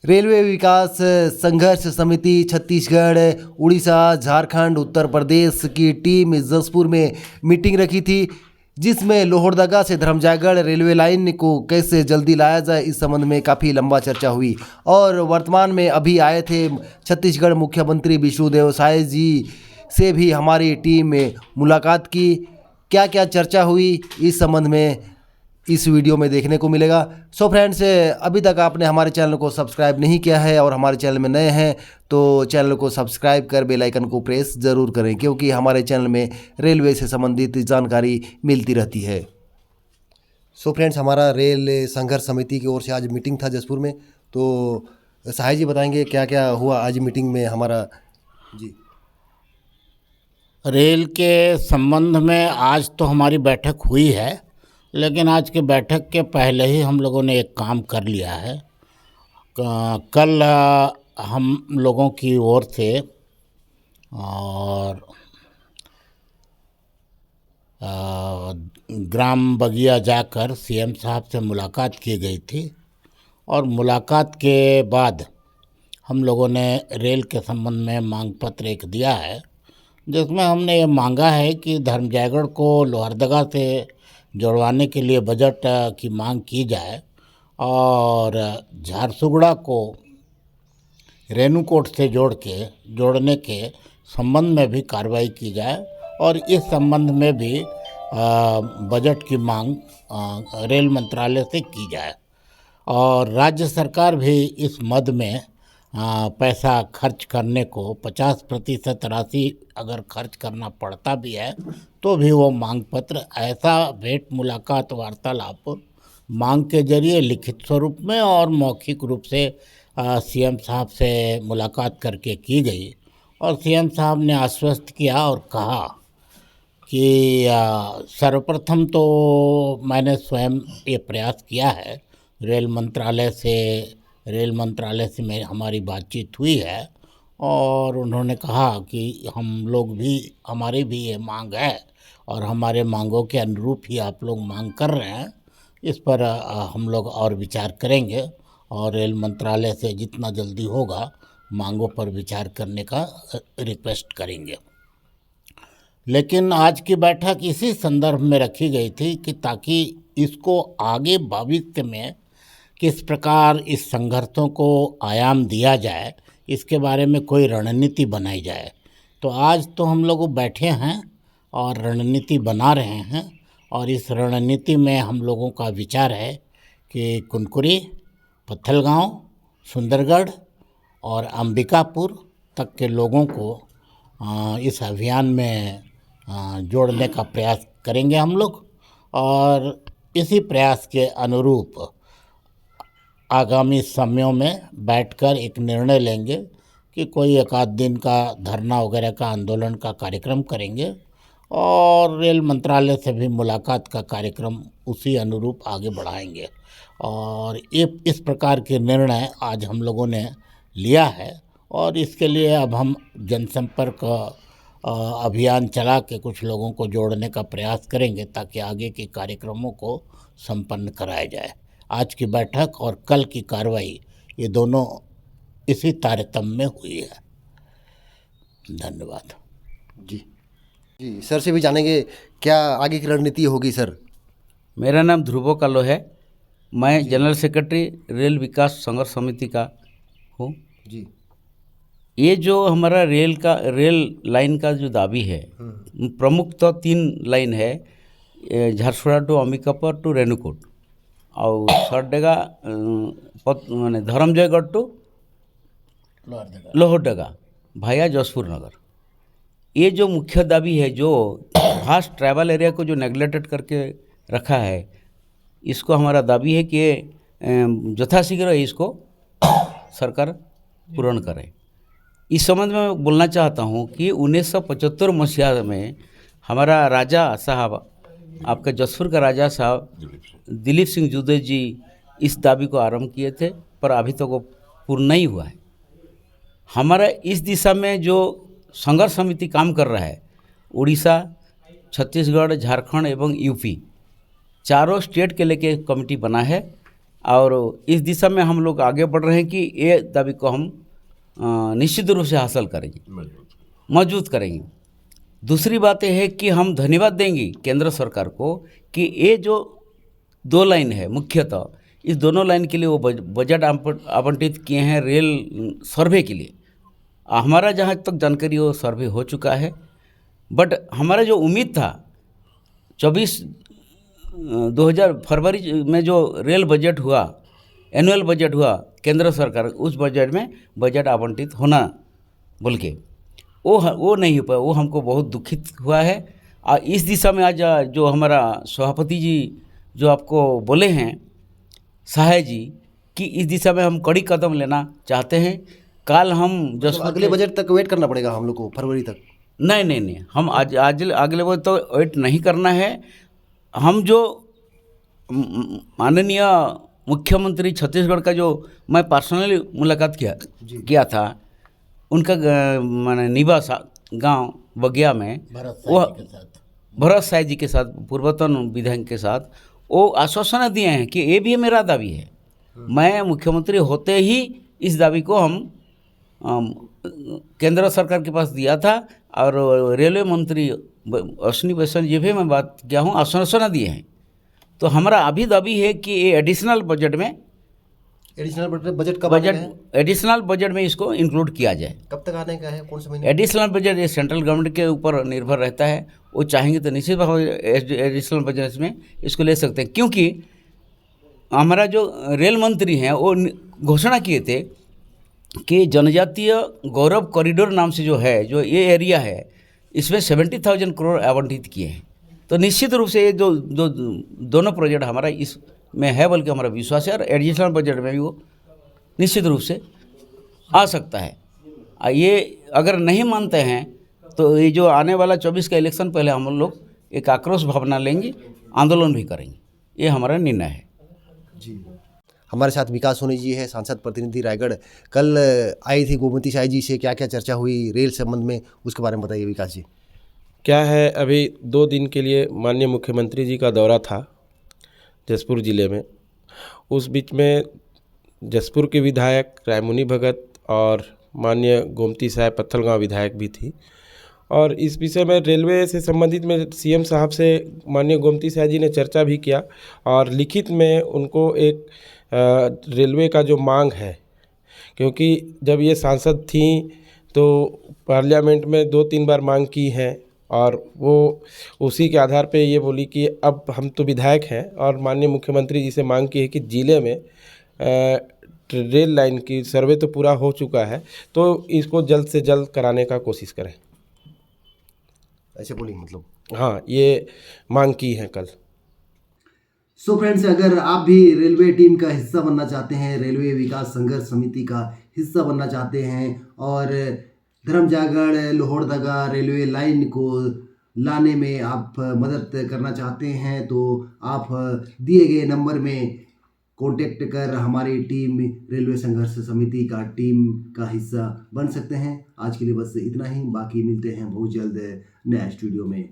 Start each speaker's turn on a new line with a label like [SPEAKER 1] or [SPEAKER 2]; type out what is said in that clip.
[SPEAKER 1] Railway विकास संघर्ष समिति छत्तीसगढ़, उड़ीसा, झारखंड, उत्तर प्रदेश की टीम जसपुर में मीटिंग रखी थी, जिसमें लोहरदगा से धर्मजयगढ़ रेलवे लाइन को कैसे जल्दी लाया जाए इस संबंध में काफ़ी लंबा चर्चा हुई। और वर्तमान में अभी आए थे छत्तीसगढ़ मुख्यमंत्री विष्णुदेव साय जी से भी हमारी टीम में मुलाकात की। क्या क्या चर्चा हुई इस संबंध में इस वीडियो में देखने को मिलेगा। सो फ्रेंड्स, अभी तक आपने हमारे चैनल को सब्सक्राइब नहीं किया है और हमारे चैनल में नए हैं तो चैनल को सब्सक्राइब कर बेल आइकन को प्रेस ज़रूर करें, क्योंकि हमारे चैनल में रेलवे से संबंधित जानकारी मिलती रहती है। सो फ्रेंड्स, हमारा रेल संघर्ष समिति की ओर से आज मीटिंग था जसपुर में, तो साहिब जी बताएंगे क्या क्या हुआ आज मीटिंग में हमारा। जी,
[SPEAKER 2] रेल के संबंध में आज तो हमारी बैठक हुई है, लेकिन आज की बैठक के पहले ही हम लोगों ने एक काम कर लिया है। कल हम लोगों की ओर से और ग्राम बगिया जाकर सीएम साहब से मुलाकात की गई थी और मुलाकात के बाद हम लोगों ने रेल के संबंध में मांग पत्र एक दिया है, जिसमें हमने ये मांगा है कि धर्मजयगढ़ को लोहरदगा से जोड़वाने के लिए बजट की मांग की जाए और झारसुगड़ा को रेणुकूट से जोड़ने के संबंध में भी कार्रवाई की जाए और इस संबंध में भी बजट की मांग रेल मंत्रालय से की जाए और राज्य सरकार भी इस मद में पैसा खर्च करने को 50% राशि अगर खर्च करना पड़ता भी है तो भी वो मांग पत्र ऐसा भेंट मुलाकात वार्तालाप मांग के जरिए लिखित स्वरूप में और मौखिक रूप से सीएम साहब से मुलाकात करके की गई और सीएम साहब ने आश्वस्त किया और कहा कि सर्वप्रथम तो मैंने स्वयं ये प्रयास किया है, रेल मंत्रालय से हमारी बातचीत हुई है और उन्होंने कहा कि हमारी भी ये मांग है और हमारे मांगों के अनुरूप ही आप लोग मांग कर रहे हैं। इस पर हम लोग और विचार करेंगे और रेल मंत्रालय से जितना जल्दी होगा मांगों पर विचार करने का रिक्वेस्ट करेंगे। लेकिन आज की बैठक इसी संदर्भ में रखी गई थी कि ताकि इसको आगे भविष्य में किस प्रकार इस संघर्षों को आयाम दिया जाए, इसके बारे में कोई रणनीति बनाई जाए। तो आज तो हम लोग बैठे हैं और रणनीति बना रहे हैं और इस रणनीति में हम लोगों का विचार है कि कुनकुरी, पत्थलगांव, सुंदरगढ़ और अंबिकापुर तक के लोगों को इस अभियान में जोड़ने का प्रयास करेंगे हम लोग और इसी प्रयास के अनुरूप आगामी समयों में बैठकर एक निर्णय लेंगे कि कोई एक आध दिन का धरना वगैरह का आंदोलन का कार्यक्रम करेंगे और रेल मंत्रालय से भी मुलाकात का कार्यक्रम उसी अनुरूप आगे बढ़ाएंगे। और ये इस प्रकार के निर्णय आज हम लोगों ने लिया है और इसके लिए अब हम जनसंपर्क अभियान चला के कुछ लोगों को जोड़ने का प्रयास करेंगे ताकि आगे के कार्यक्रमों को संपन्न कराया जाए। आज की बैठक और कल की कार्रवाई ये दोनों इसी तारतम्य में हुई है। धन्यवाद।
[SPEAKER 1] जी जी, सर से भी जानेंगे क्या आगे की रणनीति होगी। सर,
[SPEAKER 3] मेरा नाम ध्रुव कालो है, मैं जनरल सेक्रेटरी रेल विकास संघर्ष समिति का हूँ।
[SPEAKER 1] जी,
[SPEAKER 3] ये जो हमारा रेल लाइन का जो दाबी है, प्रमुख तो 3 लाइन है, झारसुगड़ा टू अंबिकापुर टू रेणुकूट और सरडेगा माने धर्मजयगढ़ टू लोहरदगा भाया जसपुर नगर। ये जो मुख्य दाबी है, जो खास ट्रैवल एरिया को जो नेग्लेक्टेड करके रखा है, इसको हमारा दाबी है कि यथाशीघ्र इसको सरकार पूर्ण करे। इस संबंध में मैं बोलना चाहता हूँ कि 1975 मसीहा में हमारा राजा साहब, आपके जसपुर का राजा साहब दिलीप सिंह जुदे जी इस दाबी को आरंभ किए थे, पर अभी तक वो पूर्ण नहीं हुआ है। हमारा इस दिशा में जो संघर्ष समिति काम कर रहा है, उड़ीसा, छत्तीसगढ़, झारखंड एवं यूपी चारों स्टेट के लेके कमेटी बना है। और इस दिशा में हम लोग आगे बढ़ रहे हैं कि ये दाबी को हम निश्चित रूप से हासिल करेंगे, मजबूत करेंगे। दूसरी बात यह है कि हम धन्यवाद देंगे केंद्र सरकार को कि ये जो 2 लाइन है मुख्यतः, इस दोनों लाइन के लिए वो बजट आवंटित किए हैं रेल सर्वे के लिए। हमारा जहाँ तक जानकारी वो सर्वे हो चुका है, बट हमारा जो उम्मीद था 2000 फरवरी में जो रेल बजट हुआ, एनुअल बजट हुआ केंद्र सरकार, उस बजट में बजट आवंटित होना बोल के वो नहीं हो पाया। वो हमको बहुत दुखित हुआ है। और इस दिशा में आज जो हमारा सभापति जी जो आपको बोले हैं सहाय जी कि इस दिशा में हम कड़ी कदम लेना चाहते हैं। कल हम
[SPEAKER 1] मतलब अगले बजट तक वेट करना पड़ेगा हम लोग को, फरवरी तक?
[SPEAKER 3] नहीं, हम आज अगले बजट तो वेट नहीं करना है। हम जो माननीय मुख्यमंत्री छत्तीसगढ़ का जो मैं पर्सनली मुलाकात किया था, उनका माने निवास गांव बगिया में, वो भरत साय जी के साथ, पूर्वतन विधायक के साथ, वो आश्वासन दिए हैं कि ये भी मेरा दावी है। मैं मुख्यमंत्री होते ही इस दावी को हम केंद्र सरकार के पास दिया था और रेलवे मंत्री अश्विनी वैष्णव जी भी मैं बात किया हूँ, आश्वासन दिए हैं। तो हमारा अभी दावी है कि ये एडिशनल बजट में एडिशनल बजट में इसको इंक्लूड किया जाए।
[SPEAKER 1] कब तक आने का है, कौन से महीने?
[SPEAKER 3] एडिशनल बजट ये सेंट्रल गवर्नमेंट के ऊपर निर्भर रहता है। वो चाहेंगे तो निश्चित भाव एडिशनल बजट में इसको ले सकते हैं, क्योंकि हमारा जो रेल मंत्री हैं वो घोषणा किए थे कि जनजातीय गौरव कॉरिडोर नाम से जो है, जो ये एरिया है, इसमें 70,000 करोड़ आवंटित किए हैं। तो निश्चित रूप से ये जो दोनों प्रोजेक्ट हमारा इस में है, बल्कि हमारा विश्वास है, और एडिशनल बजट में भी वो निश्चित रूप से आ सकता है। ये अगर नहीं मानते हैं तो ये जो आने वाला 24 का इलेक्शन पहले हम लोग एक आक्रोश भावना लेंगे, आंदोलन भी करेंगे। ये हमारा निर्णय है
[SPEAKER 1] जी। हमारे साथ विकास सोनी जी है, सांसद प्रतिनिधि रायगढ़। कल आई थी गोमती शाही जी से, क्या क्या चर्चा हुई रेल संबंध में, उसके बारे में बताइए विकास जी।
[SPEAKER 4] क्या है, अभी 2 दिन के लिए माननीय मुख्यमंत्री जी का दौरा था जसपुर ज़िले में। उस बीच में जसपुर के विधायक रायमुनि भगत और माननीय गोमती साय पत्थलगांव विधायक भी थी, और इस विषय में रेलवे से संबंधित में सीएम साहब से माननीय गोमती साय जी ने चर्चा भी किया, और लिखित में उनको एक रेलवे का जो मांग है, क्योंकि जब ये सांसद थी तो पार्लियामेंट में 2-3 बार मांग की है, और वो उसी के आधार पे ये बोली कि अब हम तो विधायक हैं, और माननीय मुख्यमंत्री जी से मांग की है कि ज़िले में रेल लाइन की सर्वे तो पूरा हो चुका है, तो इसको जल्द से जल्द कराने का कोशिश करें।
[SPEAKER 1] ऐसे बोली मतलब?
[SPEAKER 4] हाँ, ये मांग की है कल।
[SPEAKER 1] सो फ्रेंड्स, अगर आप भी रेलवे टीम का हिस्सा बनना चाहते हैं, रेलवे विकास संघर्ष समिति का हिस्सा बनना चाहते हैं, और धर्मजागढ़ लोहरदगा रेलवे लाइन को लाने में आप मदद करना चाहते हैं, तो आप दिए गए नंबर में कांटेक्ट कर हमारी टीम रेलवे संघर्ष समिति का टीम का हिस्सा बन सकते हैं। आज के लिए बस इतना ही, बाकी मिलते हैं बहुत जल्द नया स्टूडियो में।